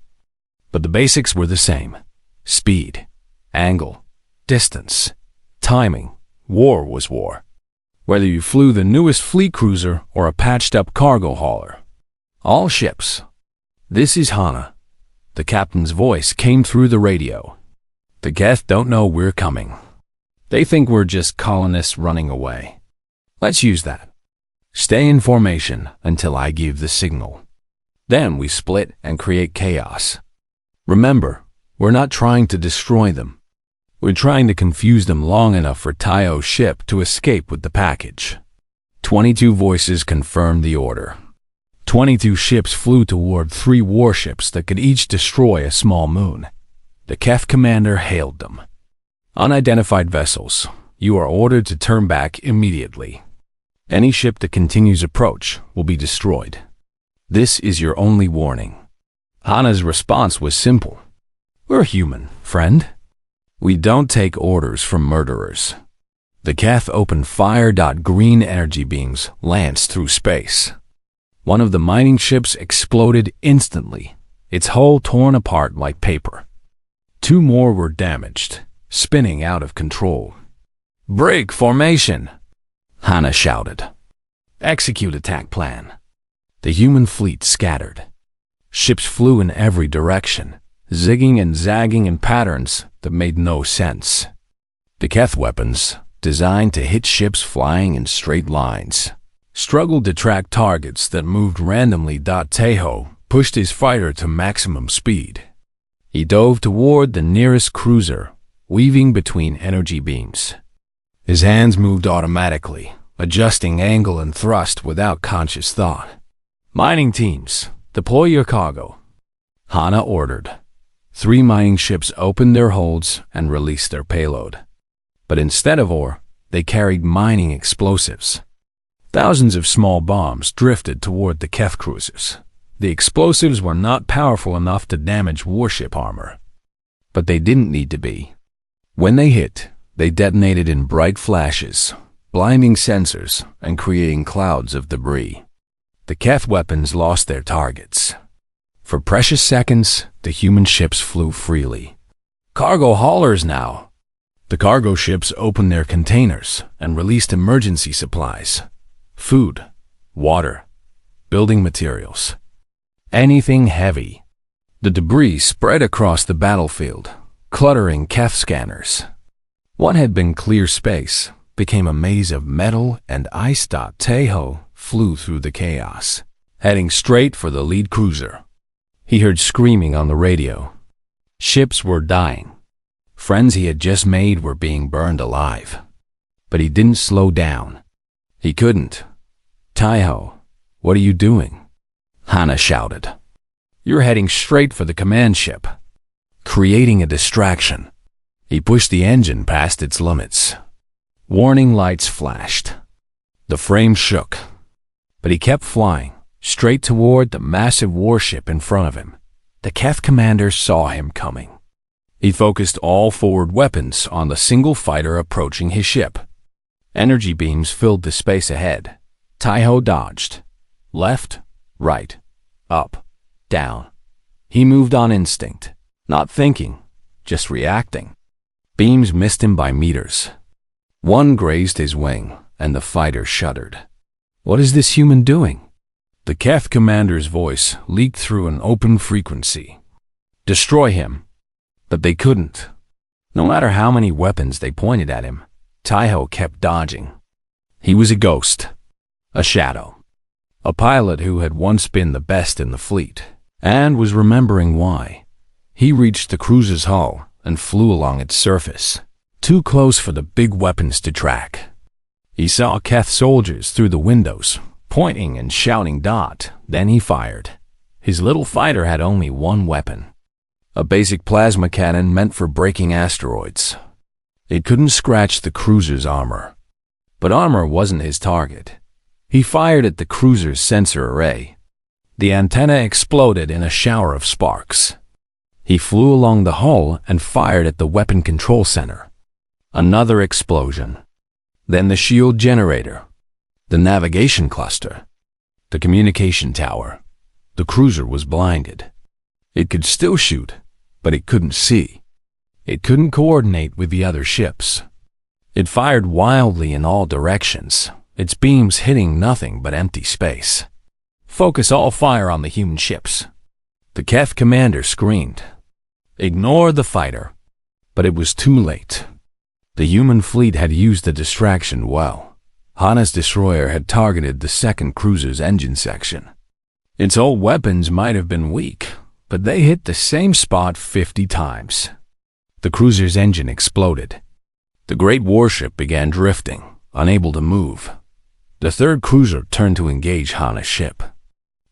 But the basics were the same: speed, angle, distance, timing. War was war. Whether you flew the newest fleet cruiser or a patched-up cargo hauler. All ships. "This is Hana." The captain's voice came through the radio. "The Keth don't know we're coming. They think we're just colonists running away. Let's use that. Stay in formation until I give the signal. Then we split and create chaos. Remember, we're not trying to destroy them. We're trying to confuse them long enough for Taiho's ship to escape with the package." 22 voices confirmed the order. 22 ships flew toward 3 warships that could each destroy a small moon. The Keth commander hailed them. "Unidentified vessels, you are ordered to turn back immediately. Any ship that continues approach will be destroyed. This is your only warning." Hana's response was simple. "We're human, friend. We don't take orders from murderers." The Keth opened fire. Green energy beams lanced through space. One of the mining ships exploded instantly, its hull torn apart like paper. 2 more were damaged, spinning out of control. "Break formation!" Hana shouted. "Execute attack plan." The human fleet scattered. Ships flew in every direction, zigging and zagging in patterns that made no sense. The Keth weapons, designed to hit ships flying in straight lines, struggled to track targets that moved randomly. Taiho pushed his fighter to maximum speed. He dove toward the nearest cruiser, weaving between energy beams. His hands moved automatically, adjusting angle and thrust without conscious thought. "Mining teams, deploy your cargo," Hana ordered. 3 mining ships opened their holds and released their payload. But instead of ore, they carried mining explosives. Thousands of small bombs drifted toward the Keth cruisers. The explosives were not powerful enough to damage warship armor. But they didn't need to be. When they hit, they detonated in bright flashes, blinding sensors and creating clouds of debris. The Keth weapons lost their targets. For precious seconds, the human ships flew freely. "Cargo haulers now!" The cargo ships opened their containers and released emergency supplies: food, water, building materials. anything heavy. The debris spread across the battlefield, cluttering Keth scanners. What had been clear space became a maze of metal and ice. Taeho flew through the chaos, heading straight for the lead cruiser. He heard screaming on the radio. Ships were dying. Friends he had just made were being burned alive. But he didn't slow down. He couldn't. Taeho, what are you doing? Hana shouted. You're heading straight for the command ship, creating a distraction. He pushed the engine past its limits. Warning lights flashed. The frame shook, but he kept flying, straight toward the massive warship in front of him. The Keth commander saw him coming. He focused all forward weapons on the single fighter approaching his ship. Energy beams filled the space ahead. Taeho dodged. Left, right, up, down. He moved on instinct, not thinking, just reacting. Beams missed him by meters. One grazed his wing, and the fighter shuddered. What is this human doing? The Keth commander's voice leaked through an open frequency. Destroy him. But they couldn't. No matter how many weapons they pointed at him, Taeho kept dodging. He was a ghost, a shadow, a pilot who had once been the best in the fleet, and was remembering why. He reached the cruiser's hull and flew along its surface, too close for the big weapons to track. He saw Keth soldiers through the windows, pointing and shouting. Then he fired. His little fighter had only one weapon, a basic plasma cannon meant for breaking asteroids. It couldn't scratch the cruiser's armor. But armor wasn't his target. He fired at the cruiser's sensor array. The antenna exploded in a shower of sparks. He flew along the hull and fired at the weapon control center. Another explosion. Then the shield generator, the navigation cluster, the communication tower. The cruiser was blinded. It could still shoot, but it couldn't see. It couldn't coordinate with the other ships. It fired wildly in all directions, its beams hitting nothing but empty space. Focus all fire on the human ships. The Keth commander screamed. Ignore the fighter. But it was too late. The human fleet had used the distraction well. Hana's destroyer had targeted the second cruiser's engine section. Its old weapons might have been weak, but they hit the same spot 50 times. The cruiser's engine exploded. The great warship began drifting, unable to move. The third cruiser turned to engage Hana's ship.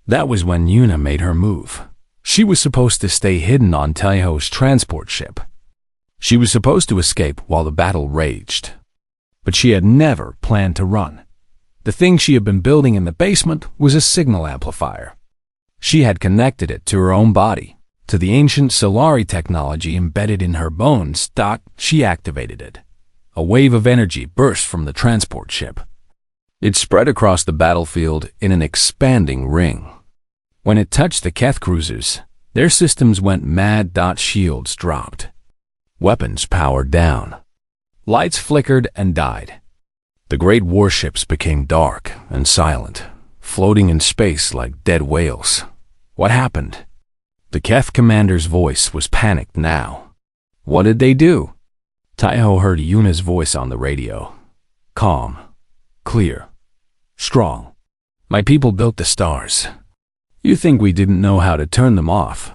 That was when Yuna made her move. She was supposed to stay hidden on Taeho's transport ship. She was supposed to escape while the battle raged. But she had never planned to run. The thing she had been building in the basement was a signal amplifier. She had connected it to her own body, to the ancient Solari technology embedded in her bones. She activated it. A wave of energy burst from the transport ship. It spread across the battlefield in an expanding ring. When it touched the Keth cruisers, their systems went mad. Shields dropped. Weapons powered down. Lights flickered and died. The great warships became dark and silent, floating in space like dead whales. What happened? The Keth commander's voice was panicked now. What did they do? Taeho heard Yuna's voice on the radio. Calm, clear, strong. My people built the stars. You think we didn't know how to turn them off?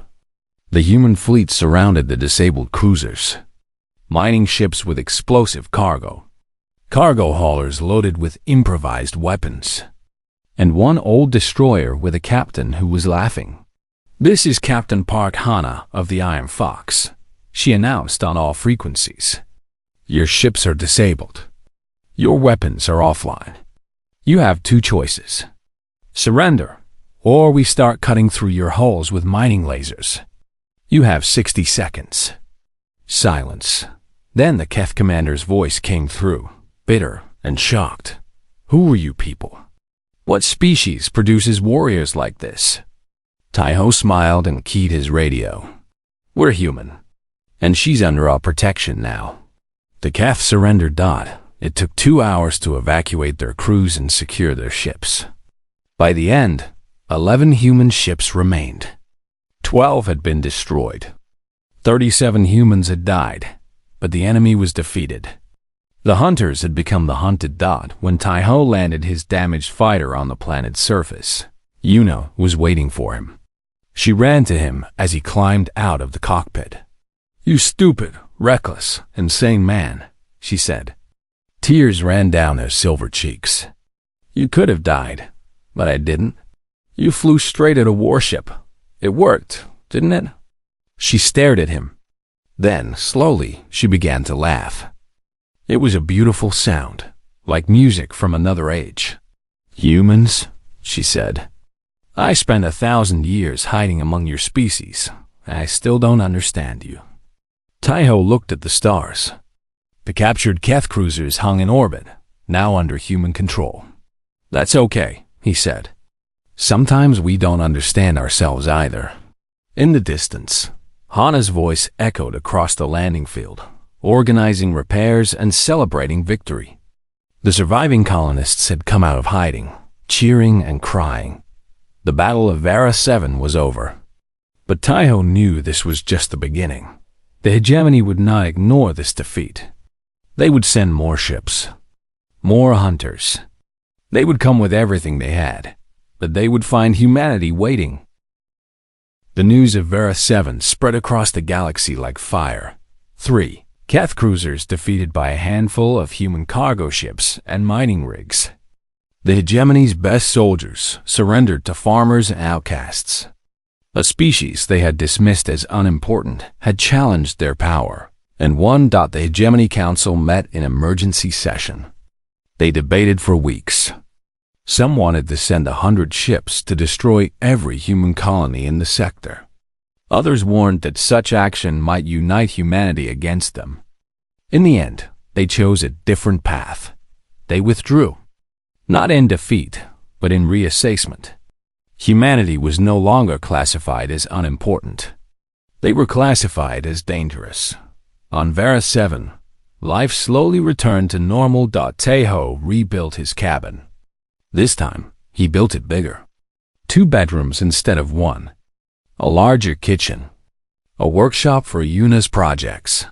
The human fleet surrounded the disabled cruisers. Mining ships with explosive cargo. Cargo haulers loaded with improvised weapons. And one old destroyer with a captain who was laughing. This is Captain Park Hana of the Iron Fox, she announced on all frequencies. Your ships are disabled. Your weapons are offline. You have two choices. Surrender, or we start cutting through your hulls with mining lasers. You have 60 seconds. Silence. Then the Keth commander's voice came through, bitter and shocked. Who are you people? What species produces warriors like this? Taeho smiled and keyed his radio. We're human, and she's under our protection now. The Keth surrendered. It took 2 hours to evacuate their crews and secure their ships. By the end, 11 human ships remained. 12 had been destroyed. 37 humans had died, but the enemy was defeated. The hunters had become the hunted dot when Taiho landed his damaged fighter on the planet's surface. Yuna was waiting for him. She ran to him as he climbed out of the cockpit. "You stupid, reckless, insane man," she said. Tears ran down her silver cheeks. "You could have died, but I didn't. You flew straight at a warship. It worked, didn't it?" She stared at him. Then, slowly, she began to laugh. It was a beautiful sound, like music from another age. "Humans," she said. "I spent 1,000 years hiding among your species. I still don't understand you." Taiho looked at the stars. The captured Keth cruisers hung in orbit, now under human control. "That's okay," he said. "Sometimes we don't understand ourselves either." In the distance, Hana's voice echoed across the landing field, organizing repairs and celebrating victory. The surviving colonists had come out of hiding, cheering and crying. The Battle of Vera 7 was over. But Taiho knew this was just the beginning. The hegemony would not ignore this defeat. They would send more ships, more hunters. They would come with everything they had, but they would find humanity waiting. The news of Vera 7 spread across the galaxy like fire. 3 Keth cruisers defeated by a handful of human cargo ships and mining rigs. The hegemony's best soldiers surrendered to farmers and outcasts. A species they had dismissed as unimportant had challenged their power, and the Hegemony Council met in emergency session. They debated for weeks. Some wanted to send 100 ships to destroy every human colony in the sector. Others warned that such action might unite humanity against them. In the end, they chose a different path. They withdrew, not in defeat, but in reassessment. Humanity was no longer classified as unimportant. They were classified as dangerous. On Vera 7, life slowly returned to normal. Taiho rebuilt his cabin. This time, he built it bigger. 2 bedrooms instead of 1. A larger kitchen. A workshop for Yuna's projects.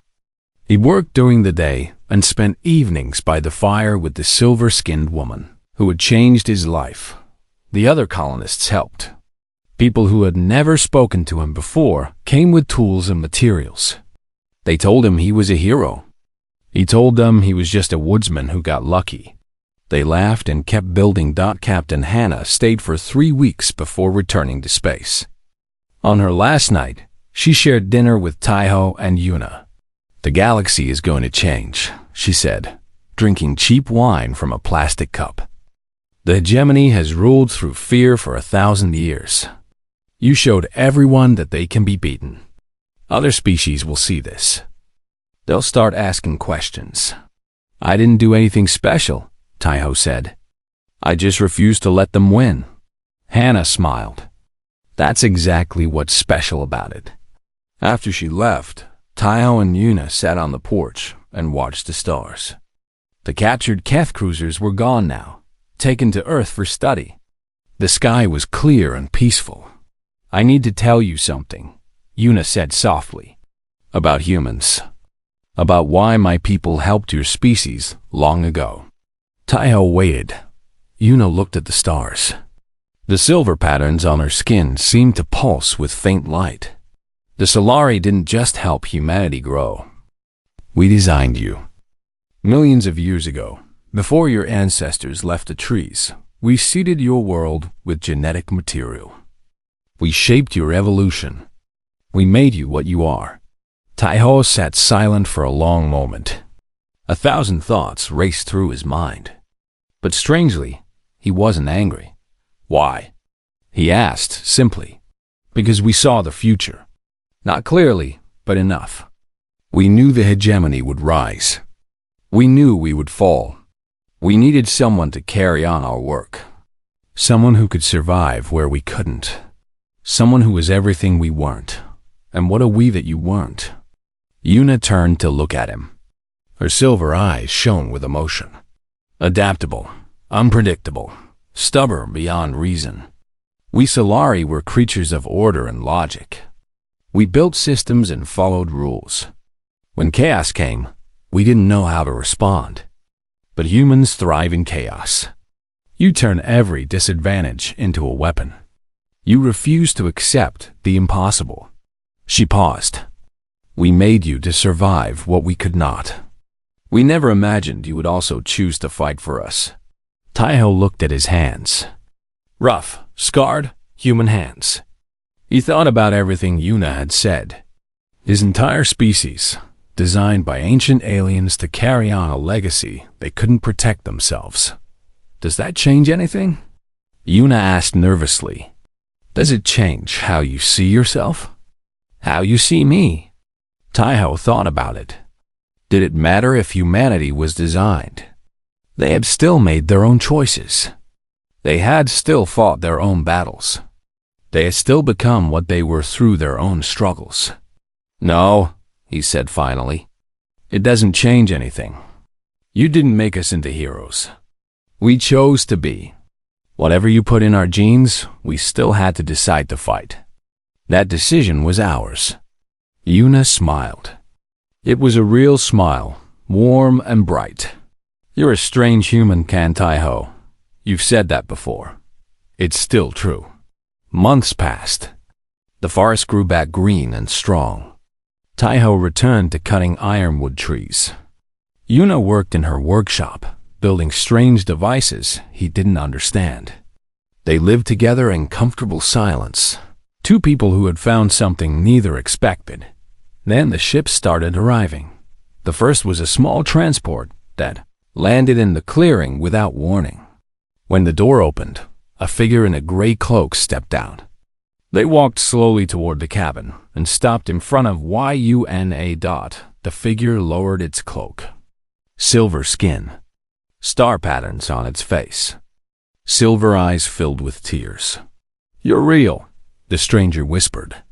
He worked during the day and spent evenings by the fire with the silver-skinned woman who had changed his life. The other colonists helped. People who had never spoken to him before came with tools and materials. They told him he was a hero. He told them he was just a woodsman who got lucky. They laughed and kept building. Captain Hana stayed for 3 weeks before returning to space. On her last night, she shared dinner with Taiho and Yuna. "The galaxy is going to change," she said, drinking cheap wine from a plastic cup. "The hegemony has ruled through fear for 1,000 years. You showed everyone that they can be beaten. Other species will see this. They'll start asking questions." "I didn't do anything special," Taiho said. "I just refused to let them win." Hana smiled. "That's exactly what's special about it." After she left, Taiho and Yuna sat on the porch and watched the stars. The captured Keth cruisers were gone now, taken to Earth for study. The sky was clear and peaceful. "I need to tell you something," Yuna said softly. "About humans. About why my people helped your species long ago." Taiho waited. Yuna looked at the stars. The silver patterns on her skin seemed to pulse with faint light. The Solari didn't just help humanity grow. "We designed you. Millions of years ago, before your ancestors left the trees, we seeded your world with genetic material. We shaped your evolution. We made you what you are." Taiho sat silent for a long moment. 1,000 thoughts raced through his mind. But strangely, he wasn't angry. "Why?" he asked simply. "Because we saw the future. Not clearly, but enough. We knew the hegemony would rise. We knew we would fall. We needed someone to carry on our work. Someone who could survive where we couldn't. Someone who was everything we weren't. And what a we that you weren't." Yuna turned to look at him. Her silver eyes shone with emotion. Adaptable, unpredictable, stubborn beyond reason. We Solari were creatures of order and logic. We built systems and followed rules. When chaos came, we didn't know how to respond. But humans thrive in chaos. You turn every disadvantage into a weapon. You refuse to accept the impossible. She paused. We made you to survive what we could not. We never imagined you would also choose to fight for us. Taiho looked at his hands. Rough, scarred, human hands. He thought about everything Yuna had said. His entire species, designed by ancient aliens to carry on a legacy they couldn't protect themselves. Does that change anything? Yuna asked nervously. Does it change how you see yourself? How you see me? Taiho thought about it. Did it matter if humanity was designed? They had still made their own choices. They had still fought their own battles. They had still become what they were through their own struggles. No, he said finally. It doesn't change anything. You didn't make us into heroes. We chose to be. Whatever you put in our genes, we still had to decide to fight. That decision was ours. Yuna smiled. It was a real smile, warm and bright. You're a strange human, Kan Taiho. You've said that before. It's still true. Months passed. The forest grew back green and strong. Taiho returned to cutting ironwood trees. Yuna worked in her workshop, building strange devices he didn't understand. They lived together in comfortable silence. Two people who had found something neither expected. Then the ships started arriving. The first was a small transport that landed in the clearing without warning. When the door opened, a figure in a gray cloak stepped out. They walked slowly toward the cabin and stopped in front of Yuna. The figure lowered its cloak. Silver skin. Star patterns on its face. Silver eyes filled with tears. You're real, the stranger whispered.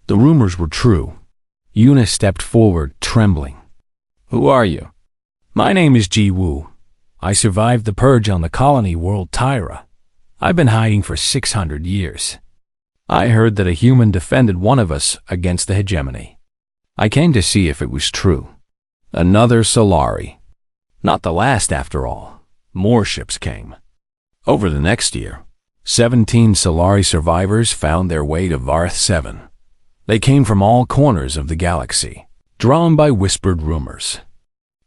The rumors were true. Yuna stepped forward, trembling. Who are you? My name is Ji Wu. I survived the purge on the colony world Tyra. I've been hiding for 600 years. I heard that a human defended one of us against the hegemony. I came to see if it was true. Another Solari. Not the last after all. More ships came. Over the next year, 17 Solari survivors found their way to Varth 7. They came from all corners of the galaxy, drawn by whispered rumors.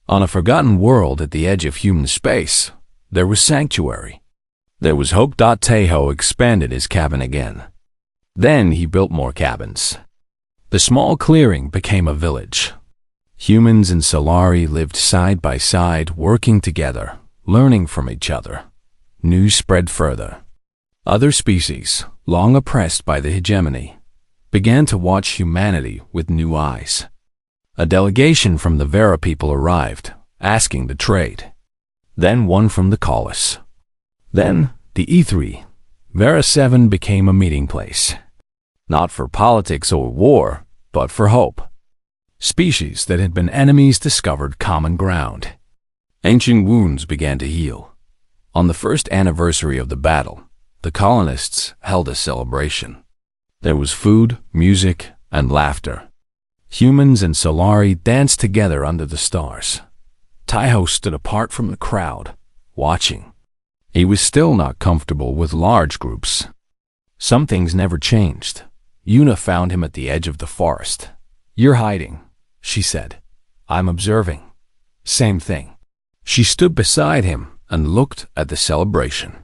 On a forgotten world at the edge of human space, there was sanctuary. There was hope. Taiho expanded his cabin again. Then he built more cabins. The small clearing became a village. Humans and Solari lived side by side, working together, learning from each other. News spread further. Other species, long oppressed by the hegemony, began to watch humanity with new eyes. A delegation from the Vera people arrived, asking to trade. Then one from the Collis. Then the E3. Vera 7 became a meeting place. Not for politics or war, but for hope. Species that had been enemies discovered common ground. Ancient wounds began to heal. On the first anniversary of the battle, the colonists held a celebration. There was food, music, and laughter. Humans and Solari danced together under the stars. Taiho stood apart from the crowd, watching. He was still not comfortable with large groups. Some things never changed. Yuna found him at the edge of the forest. You're hiding, she said. I'm observing. Same thing. She stood beside him and looked at the celebration.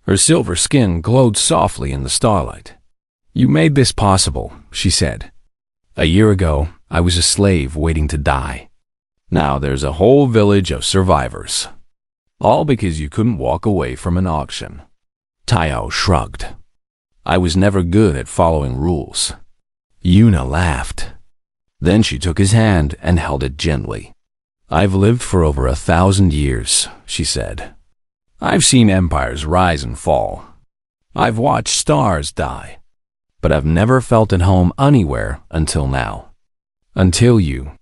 Her silver skin glowed softly in the starlight. You made this possible, she said. A year ago, I was a slave waiting to die. Now there's a whole village of survivors. All because you couldn't walk away from an auction. Taiho shrugged. I was never good at following rules. Yuna laughed. Then she took his hand and held it gently. I've lived for over 1,000 years, she said. I've seen empires rise and fall. I've watched stars die. But I've never felt at home anywhere until now. Until you.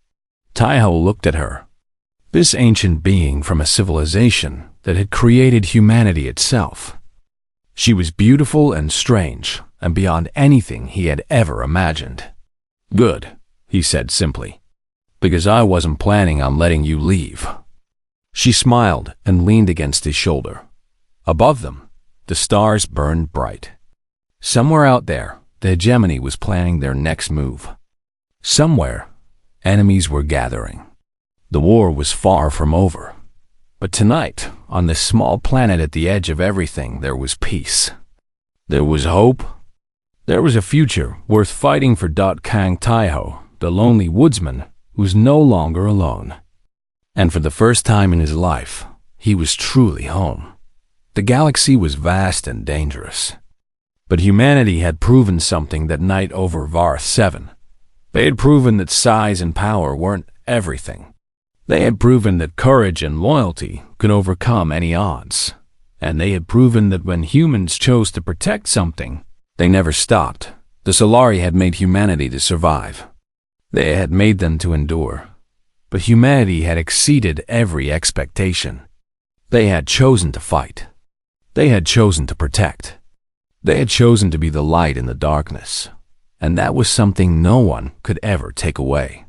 Taiho looked at her. This ancient being from a civilization that had created humanity itself. She was beautiful and strange, and beyond anything he had ever imagined. "Good," he said simply, "because I wasn't planning on letting you leave." She smiled and leaned against his shoulder. Above them, the stars burned bright. Somewhere out there, the hegemony was planning their next move. Somewhere, enemies were gathering. The war was far from over. But tonight, on this small planet at the edge of everything, there was peace. There was hope. There was a future worth fighting for. Kang Taiho, the lonely woodsman, was no longer alone. And for the first time in his life, he was truly home. The galaxy was vast and dangerous. But humanity had proven something that night over Varth 7. They had proven that size and power weren't everything. They had proven that courage and loyalty could overcome any odds. And they had proven that when humans chose to protect something, they never stopped. The Solari had made humanity to survive. They had made them to endure. But humanity had exceeded every expectation. They had chosen to fight. They had chosen to protect. They had chosen to be the light in the darkness. And that was something no one could ever take away.